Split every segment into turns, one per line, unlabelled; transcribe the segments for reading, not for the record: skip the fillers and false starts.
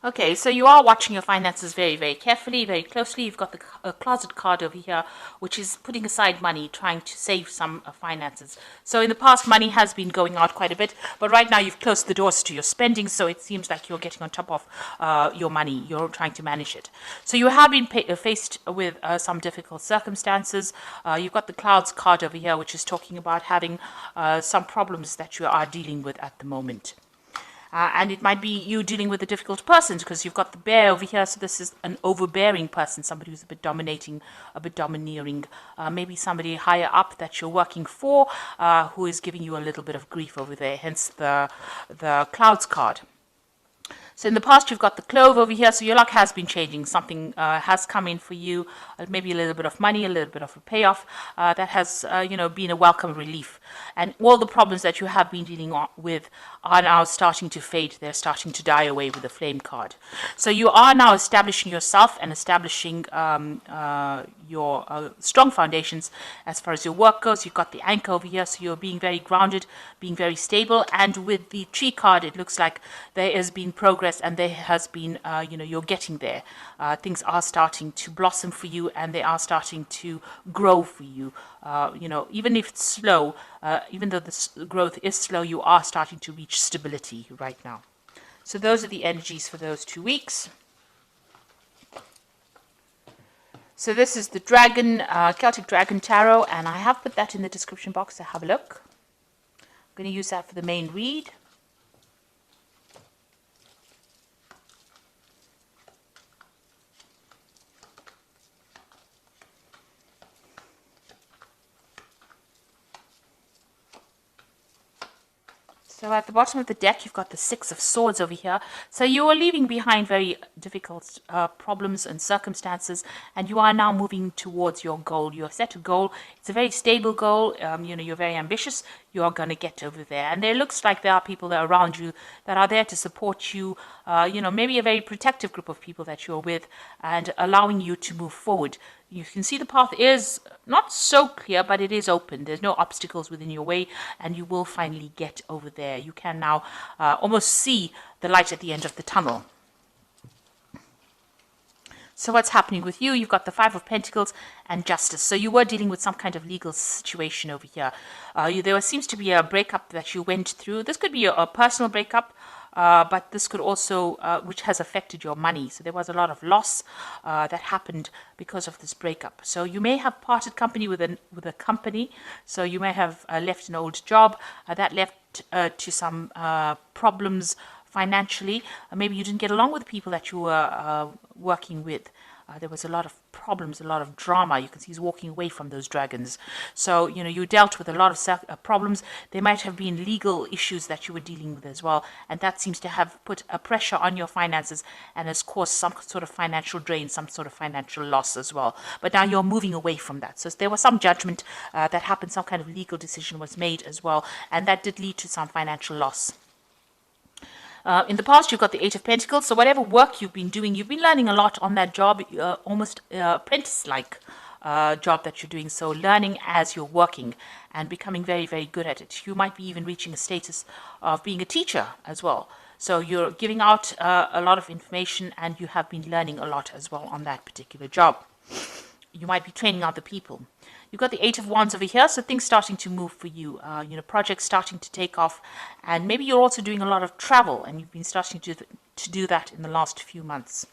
Okay, so you are watching your finances very, very carefully, very closely. You've got the closet card over here, which is putting aside money, trying to save some finances. So in the past, money has been going out quite a bit, but right now you've closed the doors to your spending, so it seems like you're getting on top of your money. You're trying to manage it. So you have been faced with some difficult circumstances. You've got the clouds card over here, which is talking about having some problems that you are dealing with at the moment. And it might be you dealing with a difficult person because you've got the bear over here. So this is an overbearing person, somebody who's a bit dominating, a bit domineering. Maybe somebody higher up that you're working for who is giving you a little bit of grief over there, hence the clouds card. So in the past, you've got the clove over here. So your luck has been changing. Something has come in for you, maybe a little bit of money, a little bit of a payoff that has, been a welcome relief. And all the problems that you have been dealing with are now starting to fade. They're starting to die away with the flame card. So you are now establishing yourself and establishing your strong foundations as far as your work goes. You've got the anchor over here, so you're being very grounded, being very stable. And with the tree card, it looks like there has been progress and there has been, you're getting there. Things are starting to blossom for you and they are starting to grow for you. Even if it's slow, even though the growth is slow, you are starting to reach stability right now. So those are the energies for those 2 weeks. So this is the Dragon, Celtic Dragon Tarot, and I have put that in the description box, so have a look. I'm going to use that for the main read. So at the bottom of the deck, you've got the Six of Swords over here. So you are leaving behind very difficult problems and circumstances, and you are now moving towards your goal. You have set a goal. It's a very stable goal. You're very ambitious. You are going to get over there. And there looks like there are people that are around you that are there to support you, maybe a very protective group of people that you're with and allowing you to move forward. You can see the path is not so clear, but it is open. There's no obstacles within your way, and you will finally get over there. You can now almost see the light at the end of the tunnel. So what's happening with you? You've got the Five of Pentacles and Justice. So you were dealing with some kind of legal situation over here. There seems to be a breakup that you went through. This could be a personal breakup. But this could also, which has affected your money. So there was a lot of loss that happened because of this breakup. So you may have parted company with a company. So you may have left an old job that left to some problems financially. Maybe you didn't get along with the people that you were working with. There was a lot of problems, a lot of drama. You can see he's walking away from those dragons. So, you dealt with a lot of problems. There might have been legal issues that you were dealing with as well. And that seems to have put a pressure on your finances and has caused some sort of financial drain, some sort of financial loss as well. But now you're moving away from that. So there was some judgment that happened, some kind of legal decision was made as well. And that did lead to some financial loss. In the past, you've got the Eight of Pentacles. So whatever work you've been doing, you've been learning a lot on that job, almost apprentice-like job that you're doing. So learning as you're working and becoming very, very good at it. You might be even reaching a status of being a teacher as well. So you're giving out a lot of information and you have been learning a lot as well on that particular job. You might be training other people. You've got the Eight of Wands over here, so things starting to move for you. Projects starting to take off, and maybe you're also doing a lot of travel, and you've been starting to do that in the last few months.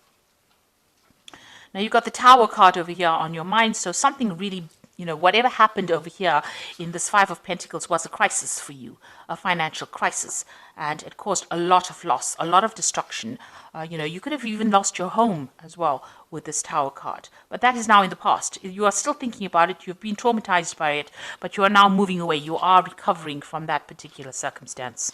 Now you've got the Tower card over here on your mind, so something really, whatever happened over here in this Five of Pentacles was a crisis for you, a financial crisis, and it caused a lot of loss, a lot of destruction. You could have even lost your home as well with this Tower card, but that is now in the past. You are still thinking about it, you've been traumatized by it, but you are now moving away. You are recovering from that particular circumstance.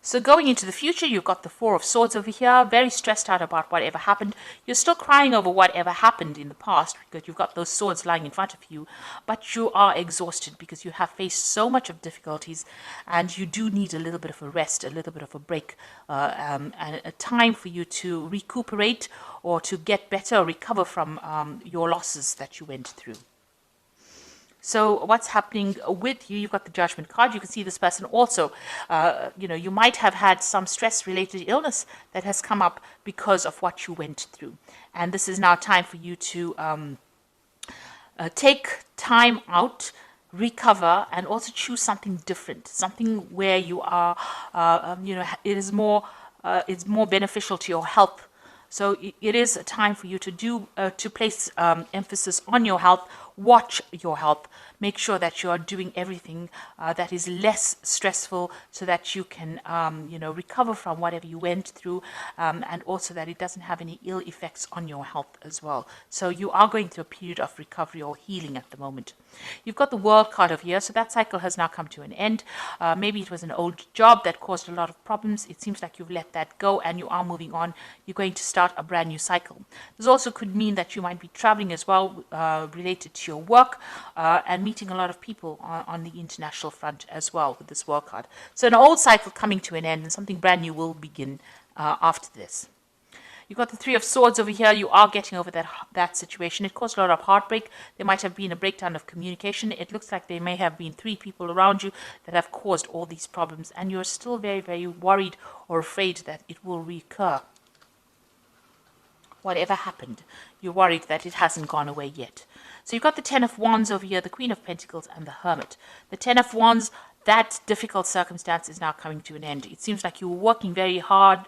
So going into the future, you've got the Four of Swords over here, very stressed out about whatever happened. You're still crying over whatever happened in the past because you've got those swords lying in front of you, but you are exhausted because you have faced so much of difficulties and you do need a little bit of a rest, a little bit of a break, and a time for you to recuperate or to get better or recover from your losses that you went through. So what's happening with you? You've got the Judgment card. You can see this person also, you might have had some stress-related illness that has come up because of what you went through. And this is now time for you to take time out, recover, and also choose something different, something where you are, it's more beneficial to your health. So it is a time for you to place emphasis on your health, watch your health, make sure that you are doing everything that is less stressful so that you can, recover from whatever you went through, and also that it doesn't have any ill effects on your health as well. So you are going through a period of recovery or healing at the moment. You've got the World card over here, so that cycle has now come to an end. Maybe it was an old job that caused a lot of problems. It seems like you've let that go and you are moving on. You're going to start a brand new cycle. This also could mean that you might be traveling as well, related to your work, and meeting a lot of people on the international front as well with this World card. So an old cycle coming to an end and something brand new will begin after this. You've got the Three of Swords over here. You are getting over that situation. It caused a lot of heartbreak. There might have been a breakdown of communication. It looks like there may have been 3 people around you that have caused all these problems, and you're still very, very worried or afraid that it will recur. Whatever happened, you're worried that it hasn't gone away yet. So you've got the Ten of Wands over here, the Queen of Pentacles, and the Hermit. The Ten of Wands, that difficult circumstance is now coming to an end. It seems like you were working very hard,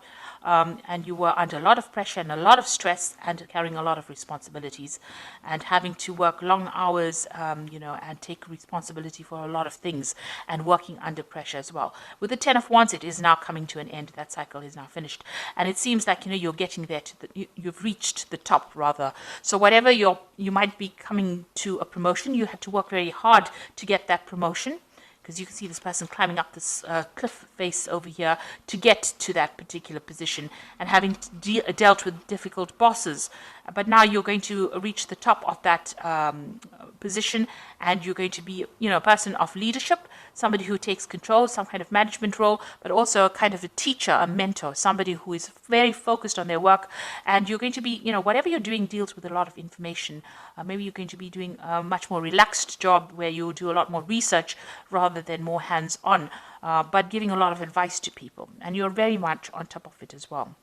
and you were under a lot of pressure and a lot of stress and carrying a lot of responsibilities and having to work long hours, and take responsibility for a lot of things and working under pressure as well. With the Ten of Wands, it is now coming to an end. That cycle is now finished. And it seems like, you're getting there you've reached the top rather. So whatever you might be coming to a promotion, you had to work very hard to get that promotion, because you can see this person climbing up this cliff face over here to get to that particular position and having dealt with difficult bosses. But now you're going to reach the top of that position, and you're going to be, a person of leadership, somebody who takes control, some kind of management role, but also a kind of a teacher, a mentor, somebody who is very focused on their work. And you're going to be, whatever you're doing deals with a lot of information. Maybe you're going to be doing a much more relaxed job where you do a lot more research rather than more hands-on, but giving a lot of advice to people. And you're very much on top of it as well.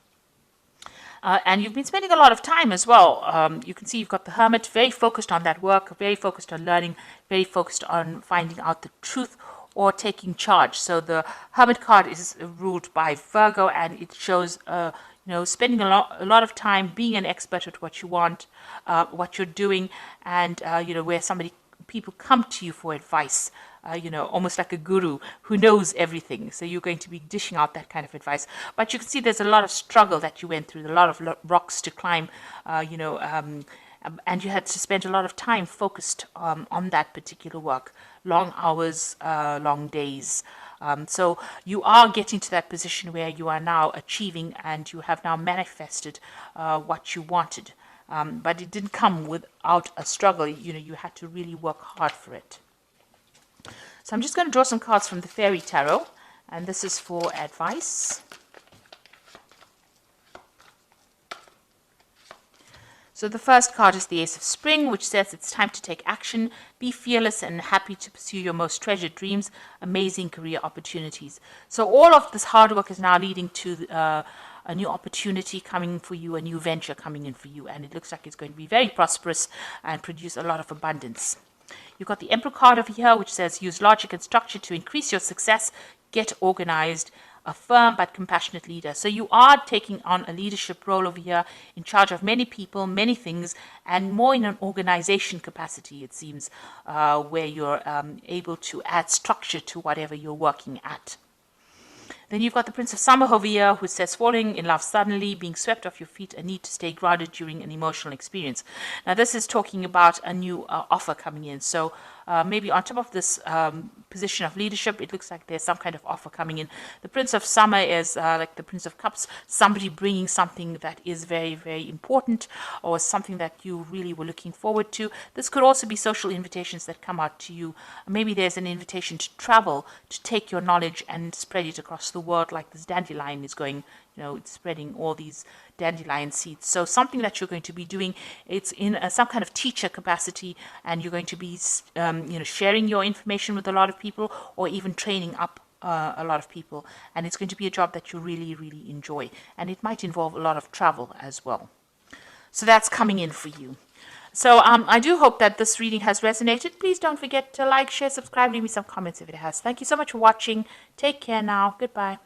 And you've been spending a lot of time as well. You can see you've got the Hermit, very focused on that work, very focused on learning, very focused on finding out the truth or taking charge. So the Hermit card is ruled by Virgo, and it shows, spending a lot of time being an expert at what you want, what you're doing, and, where people come to you for advice. Almost like a guru who knows everything. So you're going to be dishing out that kind of advice. But you can see there's a lot of struggle that you went through, a lot of rocks to climb, and you had to spend a lot of time focused on that particular work. Long hours, long days. So you are getting to that position where you are now achieving and you have now manifested what you wanted. But it didn't come without a struggle. You had to really work hard for it. So I'm just going to draw some cards from the Fairy Tarot, and this is for advice. So the first card is the Ace of Spring, which says it's time to take action, be fearless and happy to pursue your most treasured dreams, amazing career opportunities. So all of this hard work is now leading to a new opportunity coming for you, a new venture coming in for you, and it looks like it's going to be very prosperous and produce a lot of abundance. You've got the Emperor card over here, which says use logic and structure to increase your success, get organized, a firm but compassionate leader. So you are taking on a leadership role over here, in charge of many people, many things, and more in an organization capacity, it seems, where you're able to add structure to whatever you're working at. Then you've got the Prince of Summer over here, who says falling in love suddenly, being swept off your feet, a need to stay grounded during an emotional experience. Now this is talking about a new offer coming in. So maybe on top of this position of leadership, it looks like there's some kind of offer coming in. The Prince of Summer is like the Prince of Cups, somebody bringing something that is very, very important or something that you really were looking forward to. This could also be social invitations that come out to you. Maybe there's an invitation to travel, to take your knowledge and spread it across the world, like this dandelion is going, it's spreading all these dandelion seeds. So something that you're going to be doing, it's in some kind of teacher capacity, and you're going to be sharing your information with a lot of people, or even training up a lot of people. And it's going to be a job that you really, really enjoy. And it might involve a lot of travel as well. So that's coming in for you. So I do hope that this reading has resonated. Please don't forget to like, share, subscribe, leave me some comments if it has. Thank you so much for watching. Take care now. Goodbye.